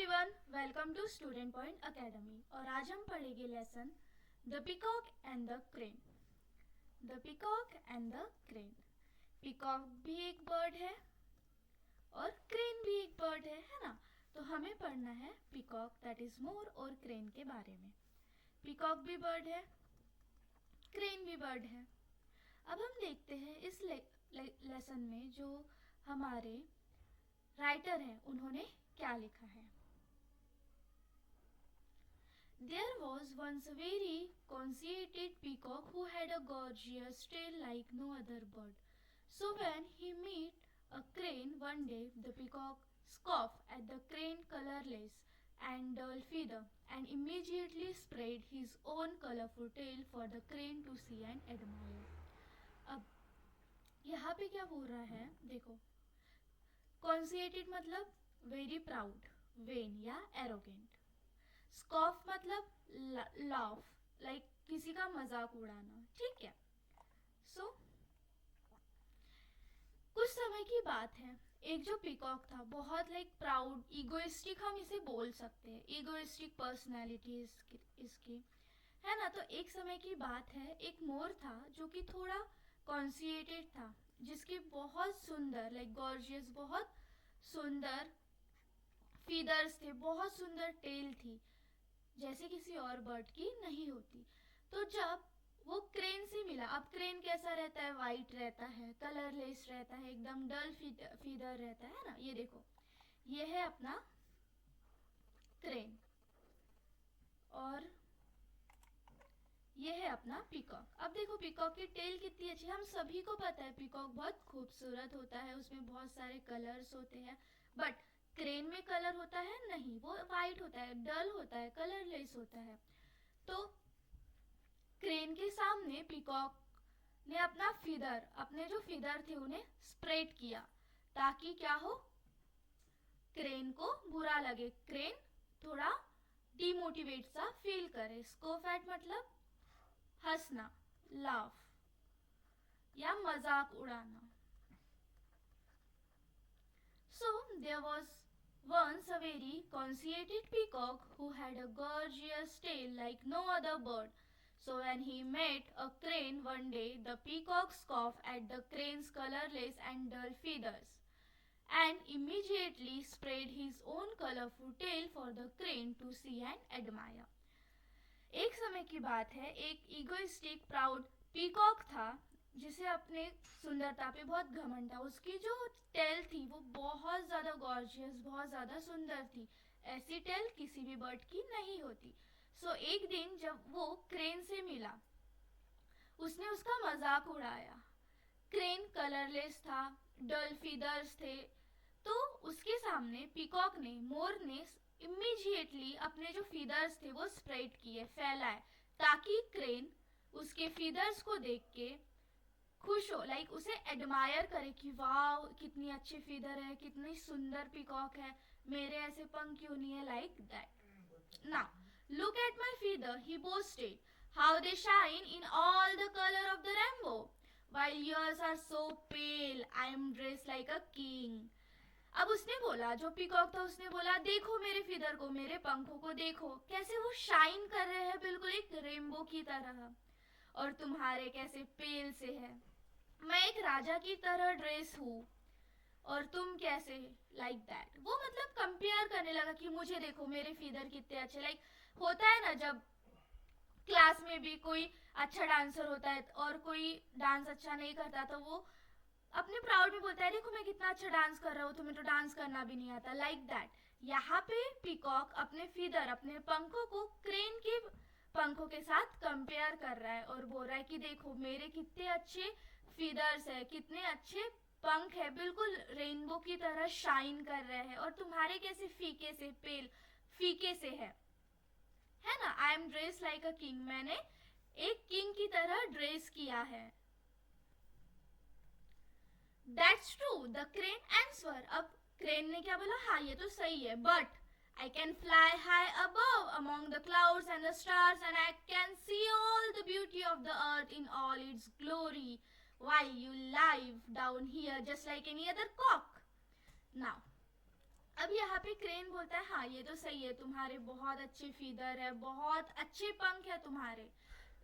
Everyone, welcome to student point academy. और आज हम पढ़ेंगे lesson the peacock and the crane. The peacock and the crane. Peacock भी एक बर्ड है और क्रेन भी एक बर्ड है ना। तो हमें पढ़ना है पिकॉक दैट इज मोर और क्रेन के बारे में। पिकॉक भी बर्ड है, क्रेन भी बर्ड है। अब हम देखते हैं इस लेसन में जो हमारे राइटर हैं उन्होंने क्या लिखा है। There was once a very conceited peacock who had a gorgeous tail like no other bird. So when he met a crane one day, the peacock scoffed at the crane colorless and dull feather and immediately spread his own colorful tail for the crane to see and admire. अब यहाँ पे क्या बोल रहा है देखो, conceited मतलब very proud, vain या arrogant. स्कॉफ मतलब लाफ, लाइक किसी का मजाक उड़ाना, ठीक है। सो कुछ समय की बात है, एक जो पिकॉक था बहुत लाइक प्राउड, ईगोइस्टिक हम इसे बोल सकते हैं, ईगोइस्टिक पर्सनालिटी इसकी है ना। तो एक समय की बात है, एक मोर था जो कि थोड़ा कॉन्सिएटेड था, जिसके बहुत सुंदर लाइक गॉर्जियस, बहुत सुंदर फीदर्स थे, बहुत सुंदर टेल थी, जैसे किसी और बर्ड की नहीं होती। तो जब वो क्रेन से मिला, अब क्रेन कैसा रहता है, वाइट रहता है, कलरलेस रहता है, एकदम डल फीदर रहता है ना। ये देखो, ये है अपना क्रेन और ये है अपना पिकॉक। अब देखो पिकॉक की टेल कितनी अच्छी, हम सभी को पता है पिकॉक बहुत खूबसूरत होता है, उसमें बहुत सारे कलर्स होते हैं। बट क्रेन में कलर होता है नहीं, वो वाइट होता है, डल होता है, कलरलेस होता है। तो क्रेन के सामने पिकॉक ने अपना फीदर, अपने जो फीदर थे उन्हें स्प्रेड किया, ताकि क्या हो, क्रेन को बुरा लगे, क्रेन थोड़ा डिमोटिवेट सा फील करे। स्कोफ एट मतलब हंसना, लाफ या मजाक उड़ाना। So there was once a very conceited peacock who had a gorgeous tail like no other bird. So when he met a crane one day, the peacock scoffed at the crane's colorless and dull feathers and immediately spread his own colorful tail for the crane to see and admire. एक समय की बात है, एक egoistic proud peacock था जिसे अपने सुंदरता पे बहुत घमंड था। उसकी जो टेल थी वो बहुत ज़्यादा गॉर्जियस, बहुत ज़्यादा सुंदर थी, ऐसी टेल किसी भी बर्ड की नहीं होती। सो एक दिन जब वो क्रेन से मिला, उसने उसका मजाक उड़ाया। क्रेन कलरलेस था, डल फीदर्स थे, तो उसके सामने पीकॉक ने, मोर ने इमीडिएटली अपने जो फीदर्स थे वो स्प्रेड किए, फैलाए, ताकि क्रेन उसके फीदर्स को देख के खुश हो, लाइक उसे एडमायर करे कि वाह कितनी अच्छी फीदर है, कितनी सुंदर पिकॉक है, मेरे ऐसे पंख क्यों नहीं है, like that. Now look at my feather, he boasted, how they shine in all the colour of the rainbow, while yours are so pale, I am dressed like a king. अब उसने बोला, जो पिकॉक था उसने बोला, देखो मेरे feather को, मेरे पंखों को देखो, कैसे वो शाइन कर रहे हैं बिल्कुल एक रेनबो की तरह, और तुम्हारे कैसे पेल से है, मैं एक राजा की तरह ड्रेस हूँ और तुम कैसे, लाइक दैट। वो मतलब कंपेयर करने लगा कि मुझे देखो मेरे फीदर कितने अच्छे, लाइक होता है ना जब क्लास में भी कोई अच्छा डांसर होता है और कोई डांस अच्छा नहीं करता, तो वो अपने प्राउड में बोलता है, देखो मैं कितना अच्छा डांस कर रहा हूँ, तुम्हें तो डांस करना भी नहीं आता, लाइक दैट। यहाँ पे पिकॉक अपने फीदर, अपने पंखों को क्रेन के पंखों के साथ कंपेयर कर रहा है और बोल रहा है कि देखो मेरे कितने अच्छे फीदर्स है, कितने अच्छे पंख है, बिल्कुल रेनबो की तरह शाइन कर रहे हैं, और तुम्हारे कैसे फीके से, पेल फीके से है ना। I am dress like a king, मैंने एक किंग की तरह ड्रेस किया है। That's true, the crane answer. अब क्रेन ने क्या बोला, हाँ ये तो सही है, but I can fly high above among the clouds and the stars, and I can see all the beauty of the earth in all its glory, while you live down here just like any other cock. Now, अब अब यहाँ पे crane बोलता है हाँ ये तो सही है, तुम्हारे बहुत अच्छे फीदर है, बहुत अच्छे पंख है तुम्हारे,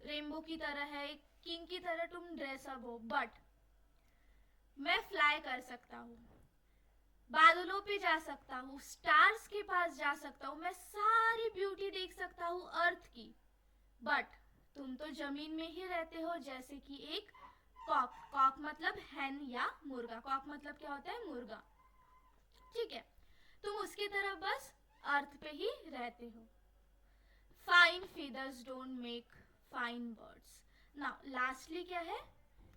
रेनबो की तरह है, एक किंग की तरह तुम ड्रेसअप हो, बट मैं फ्लाई कर सकता हूँ, बादलों पे जा सकता हूँ, स्टार्स के पास जा सकता हूँ, मैं सारी ब्यूटी देख सकता हूँ अर्थ की, बट तुम तो जमीन में ही रहते हो जैसे कि एक कॉक। कॉक मतलब हैन या मुर्गा, कॉक मतलब क्या होता है, मुर्गा, ठीक है, तुम उसकी तरह बस अर्थ पे ही रहते हो। Fine feathers don't make fine birds. Now lastly क्या है,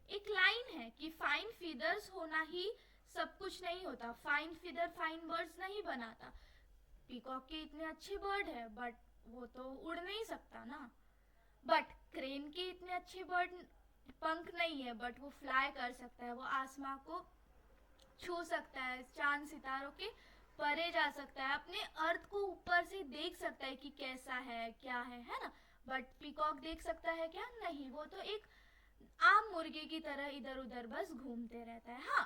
एक लाइन है कि फाइन फीदर्स होना ही सब कुछ नहीं होता, फाइन फीदर फाइन बर्ड्स नहीं बनाता। पीकॉक के इतने अच्छे बर्ड है बट वो तो उड़ नहीं सकता ना, बट क्रेन के इतने अच्छे बर्ड पंख नहीं है बट वो फ्लाई कर सकता है, वो आसमां को छू सकता है, चांद सितारों के परे जा सकता है, अपने अर्थ को ऊपर से देख सकता है कि कैसा है क्या है ना। बट पीकॉक देख सकता है क्या, नहीं, वो तो एक आम मुर्गे की तरह इधर उधर बस घूमते रहता है। हाँ,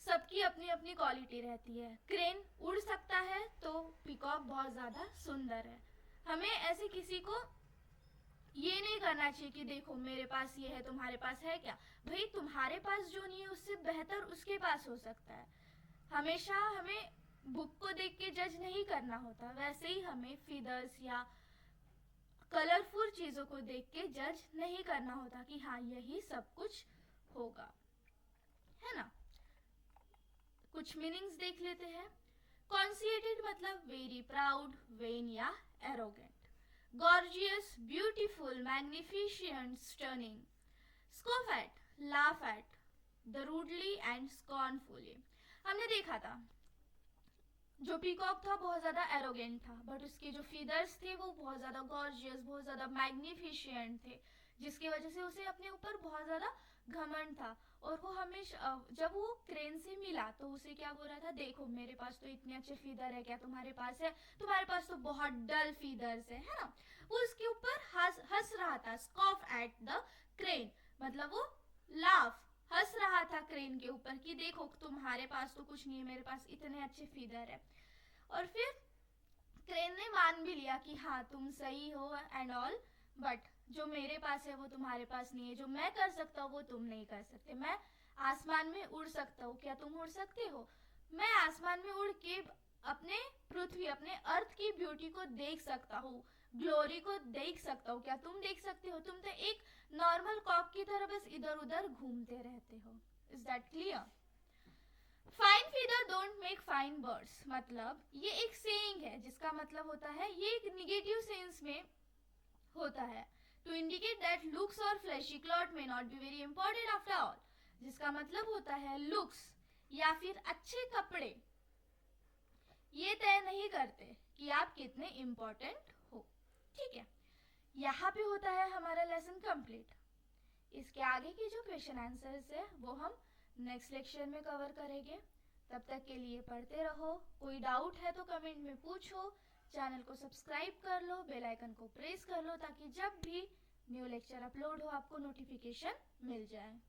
सबकी अपनी अपनी क्वालिटी रहती है, क्रेन उड़ सकता है तो पीकॉक बहुत ज्यादा सुंदर है। हमें ऐसे किसी को ये नहीं करना चाहिए कि देखो मेरे पास ये है तुम्हारे पास है क्या, भाई तुम्हारे पास जो नहीं है उससे बेहतर उसके पास हो सकता है। हमेशा हमें बुक को देख के जज नहीं करना होता, वैसे ही हमें फीदर्स या कलरफुल चीजों को देख के जज नहीं करना होता कि हाँ यही सब कुछ होगा, है ना। कुछ मीनिंग्स देख लेते हैं। कॉन्सिएटेड मतलब वेरी प्राउड, वेन या arrogant. Gorgeous, beautiful, magnificent, stunning. Scoff at, laugh at, the rudely and scornfully. हमने देखा था जो पीकॉक था बहुत ज्यादा एरोगेंट था, बट उसके जो फीदर्स थे वो बहुत ज्यादा गॉर्जियस, बहुत ज्यादा मैग्निफिशिएंट थे, जिसकी वजह से उसे अपने ऊपर बहुत ज्यादा घमंड था। और वो हमेशा जब वो क्रेन से मिला तो उसे क्या बोल रहा था, देखो मेरे पास तो इतने अच्छे फीदर है, क्या तुम्हारे पास है, तुम्हारे पास तो बहुत डल फीदर्स है ना। वो उसके ऊपर हंस रहा था, स्कॉफ एट द क्रेन, मतलब वो लाफ हंस रहा था क्रेन के ऊपर कि देखो तुम्हारे पास तो कुछ नहीं है, मेरे पास इतने अच्छे फीदर है। और फिर क्रेन ने मान भी लिया कि हाँ तुम सही हो एंड ऑल, बट जो मेरे पास है वो तुम्हारे पास नहीं है, जो मैं कर सकता हूँ वो तुम नहीं कर सकते। मैं आसमान में उड़ सकता हूँ, क्या तुम उड़ सकते हो? मैं आसमान में उड़ के अपने पृथ्वी, अपने अर्थ की ब्यूटी को देख सकता हूँ, ग्लोरी को देख सकता हूँ, क्या तुम देख सकते हो? तुम तो एक नॉर्मल कॉक की तरह बस इधर उधर घूमते रहते हो। Is that clear? Fine feather don't make fine birds, मतलब ये एक सेइंग है जिसका मतलब होता है, ये एक निगेटिव सेंस में होता है, टू इंडिकेट दैट लुक्स और flashy cloth may not be very important after all, जिसका मतलब होता है लुक्स या फिर अच्छे कपड़े ये तय नहीं करते कि आप कितने इंपॉर्टेंट हो, ठीक है। यहाँ पे होता है हमारा लेसन कंप्लीट। इसके आगे के जो क्वेश्चन आंसर्स है वो हम नेक्स्ट लेक्चर में कवर करेंगे। तब तक के लिए पढ़ते रहो, कोई डाउट है तो कमेंट में पूछो, चैनल को सब्सक्राइब कर लो, बेल आइकन को प्रेस कर लो ताकि जब भी न्यू लेक्चर अपलोड हो आपको नोटिफिकेशन मिल जाए।